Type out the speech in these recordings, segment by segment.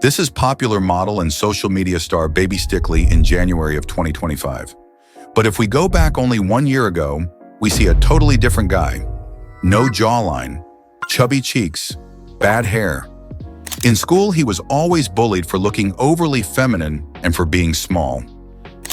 This is popular model and social media star Baby Stickley in January of 2025. But if we go back only 1 year ago, we see a totally different guy. No jawline, chubby cheeks, bad hair. In school, he was always bullied for looking overly feminine and for being small.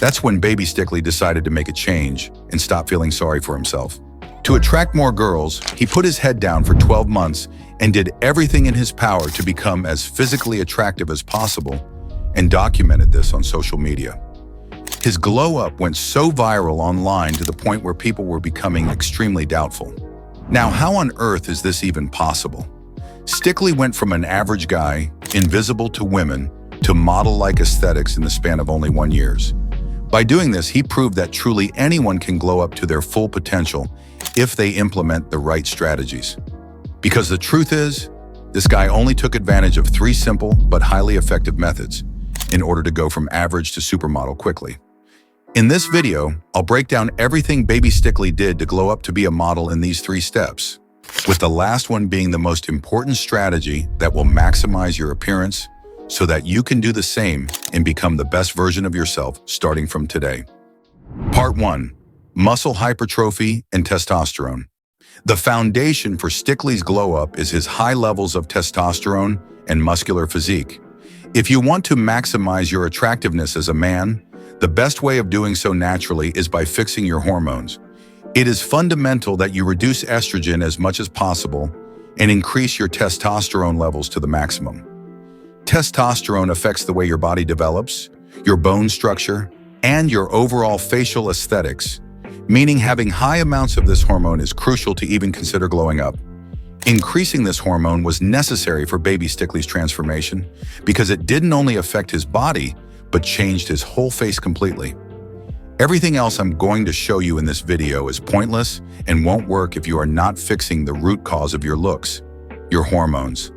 That's when Baby Stickley decided to make a change and stop feeling sorry for himself. To attract more girls, he put his head down for 12 months and did everything in his power to become as physically attractive as possible and documented this on social media. His glow-up went so viral online to the point where people were becoming extremely doubtful. Now, how on earth is this even possible? Stickley went from an average guy, invisible to women, to model-like aesthetics in the span of only 1 year. By doing this, he proved that truly anyone can glow up to their full potential if they implement the right strategies. Because the truth is, this guy only took advantage of 3 simple but highly effective methods in order to go from average to supermodel quickly. In this video, I'll break down everything Baby Stickley did to glow up to be a model in these 3 steps, with the last one being the most important strategy that will maximize your appearance so that you can do the same and become the best version of yourself starting from today. Part 1. Muscle hypertrophy and testosterone. The foundation for Stickley's glow-up is his high levels of testosterone and muscular physique. If you want to maximize your attractiveness as a man, the best way of doing so naturally is by fixing your hormones. It is fundamental that you reduce estrogen as much as possible and increase your testosterone levels to the maximum. Testosterone affects the way your body develops, your bone structure, and your overall facial aesthetics, meaning having high amounts of this hormone is crucial to even consider glowing up. Increasing this hormone was necessary for Baby Stickley's transformation because it didn't only affect his body, but changed his whole face completely. Everything else I'm going to show you in this video is pointless and won't work if you are not fixing the root cause of your looks, your hormones.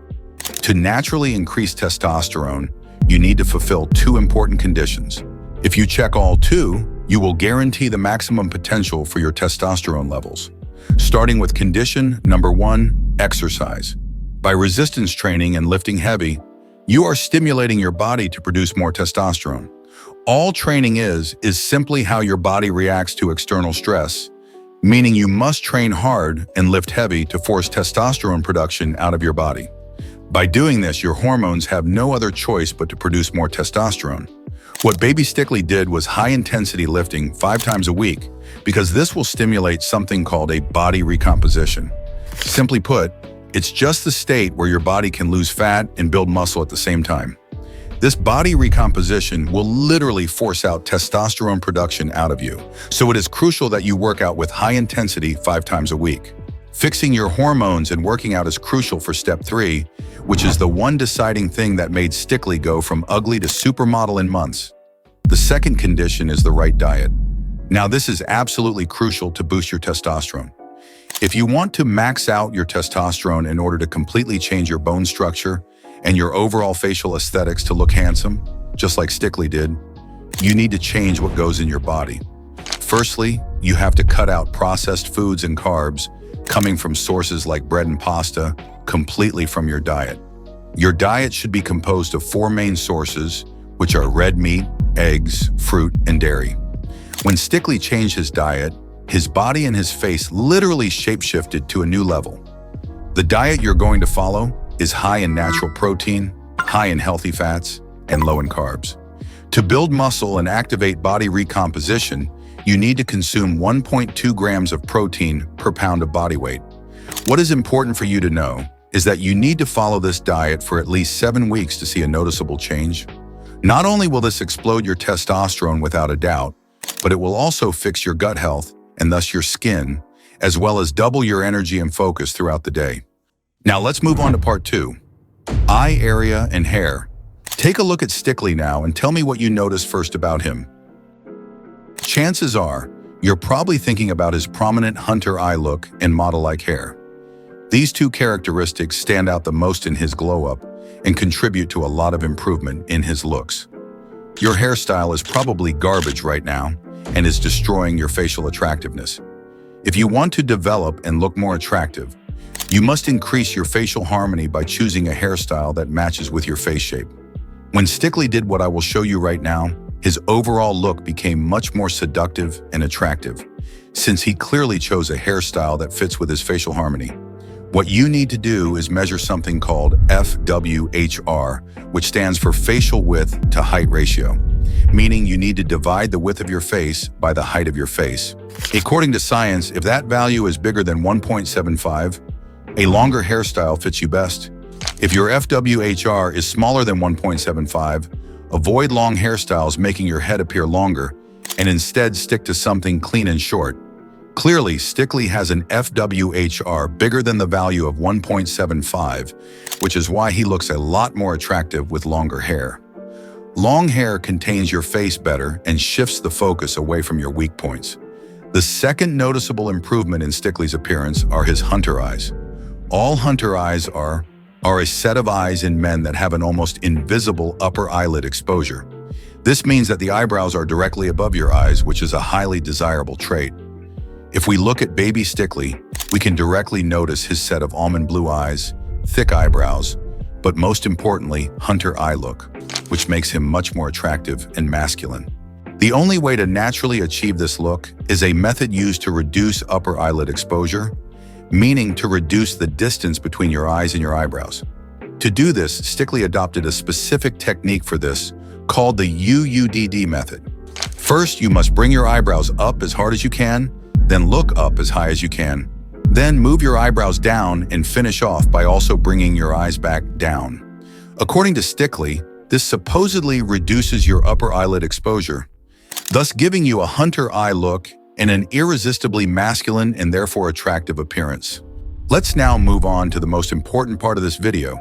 To naturally increase testosterone, you need to fulfill 2 important conditions. If you check all 2, you will guarantee the maximum potential for your testosterone levels. Starting with condition number 1, exercise. By resistance training and lifting heavy, you are stimulating your body to produce more testosterone. All training is simply how your body reacts to external stress, meaning you must train hard and lift heavy to force testosterone production out of your body. By doing this, your hormones have no other choice but to produce more testosterone. What Baby Stickley did was high-intensity lifting 5 times a week because this will stimulate something called a body recomposition. Simply put, it's just the state where your body can lose fat and build muscle at the same time. This body recomposition will literally force out testosterone production out of you, so it is crucial that you work out with high intensity 5 times a week. Fixing your hormones and working out is crucial for step 3, which is the one deciding thing that made Stickley go from ugly to supermodel in months. The second condition is the right diet. Now, this is absolutely crucial to boost your testosterone. If you want to max out your testosterone in order to completely change your bone structure and your overall facial aesthetics to look handsome, just like Stickley did, you need to change what goes in your body. Firstly, you have to cut out processed foods and carbs coming from sources like bread and pasta completely from your diet. Your diet should be composed of 4 main sources, which are red meat, eggs, fruit, and dairy. When Stickley changed his diet, his body and his face literally shapeshifted to a new level. The diet you're going to follow is high in natural protein, high in healthy fats, and low in carbs. To build muscle and activate body recomposition, you need to consume 1.2 grams of protein per pound of body weight. What is important for you to know is that you need to follow this diet for at least 7 weeks to see a noticeable change. Not only will this explode your testosterone without a doubt, but it will also fix your gut health and thus your skin, as well as double your energy and focus throughout the day. Now let's move on to part 2, eye area and hair. Take a look at Stickley now and tell me what you notice first about him. Chances are, you're probably thinking about his prominent hunter eye look and model-like hair. These 2 characteristics stand out the most in his glow-up and contribute to a lot of improvement in his looks. Your hairstyle is probably garbage right now and is destroying your facial attractiveness. If you want to develop and look more attractive, you must increase your facial harmony by choosing a hairstyle that matches with your face shape. When Stickley did what I will show you right now, his overall look became much more seductive and attractive, since he clearly chose a hairstyle that fits with his facial harmony. What you need to do is measure something called FWHR, which stands for facial width to height ratio, meaning you need to divide the width of your face by the height of your face. According to science, if that value is bigger than 1.75, a longer hairstyle fits you best. If your FWHR is smaller than 1.75, avoid long hairstyles making your head appear longer and instead stick to something clean and short. Clearly, Stickley has an FWHR bigger than the value of 1.75, which is why he looks a lot more attractive with longer hair. Long hair contains your face better and shifts the focus away from your weak points. The second noticeable improvement in Stickley's appearance are his hunter eyes. All hunter eyes are a set of eyes in men that have an almost invisible upper eyelid exposure. This means that the eyebrows are directly above your eyes, which is a highly desirable trait. If we look at baby Stickley, we can directly notice his set of almond blue eyes, thick eyebrows, but most importantly, hunter eye look, which makes him much more attractive and masculine. The only way to naturally achieve this look is a method used to reduce upper eyelid exposure, meaning to reduce the distance between your eyes and your eyebrows. To do this, Stickley adopted a specific technique for this called the UUDD method. First, you must bring your eyebrows up as hard as you can, then look up as high as you can. Then move your eyebrows down and finish off by also bringing your eyes back down. According to Stickley, this supposedly reduces your upper eyelid exposure, thus giving you a hunter eye look and an irresistibly masculine and therefore attractive appearance. Let's now move on to the most important part of this video.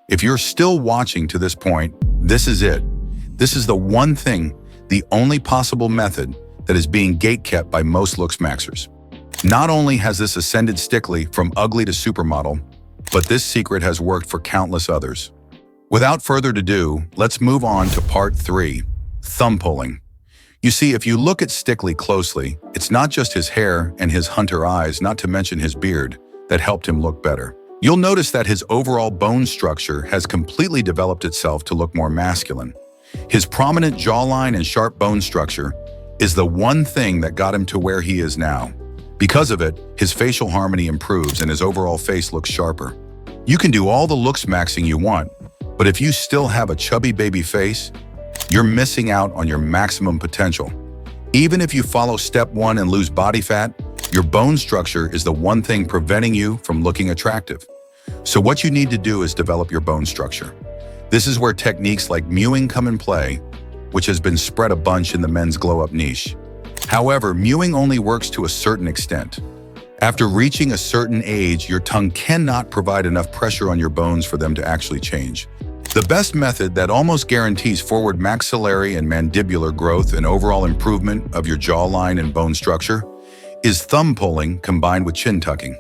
If you're still watching to this point, this is it. This is the one thing, the only possible method that is being gatekept by most looksmaxers. Not only has this ascended Stickley from ugly to supermodel, but this secret has worked for countless others. Without further ado, let's move on to part 3, thumb pulling. You see, if you look at Stickley closely, it's not just his hair and his hunter eyes, not to mention his beard, that helped him look better. You'll notice that his overall bone structure has completely developed itself to look more masculine. His prominent jawline and sharp bone structure is the one thing that got him to where he is now. Because of it, his facial harmony improves and his overall face looks sharper. You can do all the looks maxing you want, but if you still have a chubby baby face, you're missing out on your maximum potential. Even if you follow step 1 and lose body fat, your bone structure is the one thing preventing you from looking attractive. So what you need to do is develop your bone structure. This is where techniques like mewing come in play, which has been spread a bunch in the men's glow-up niche. However, mewing only works to a certain extent. After reaching a certain age, your tongue cannot provide enough pressure on your bones for them to actually change. The best method that almost guarantees forward maxillary and mandibular growth and overall improvement of your jawline and bone structure is thumb pulling combined with chin tucking.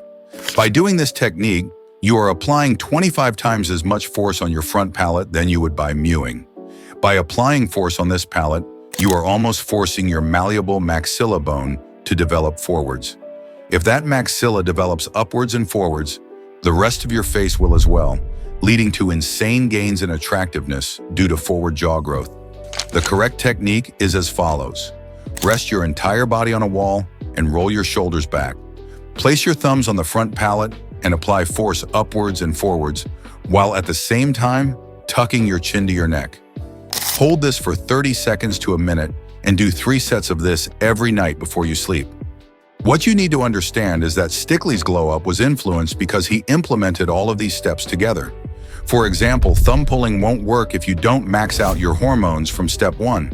By doing this technique, you are applying 25 times as much force on your front palate than you would by mewing. By applying force on this palate, you are almost forcing your malleable maxilla bone to develop forwards. If that maxilla develops upwards and forwards, the rest of your face will as well, leading to insane gains in attractiveness due to forward jaw growth. The correct technique is as follows. Rest your entire body on a wall and roll your shoulders back. Place your thumbs on the front palate and apply force upwards and forwards, while at the same time tucking your chin to your neck. Hold this for 30 seconds to a minute and do 3 sets of this every night before you sleep. What you need to understand is that Stickley's glow-up was influenced because he implemented all of these steps together. For example, thumb pulling won't work if you don't max out your hormones from step 1.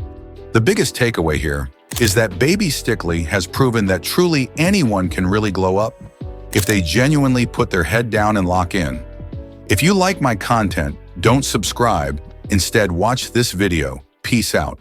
The biggest takeaway here is that baby Stickley has proven that truly anyone can really glow up if they genuinely put their head down and lock in. If you like my content, don't subscribe. Instead, watch this video. Peace out.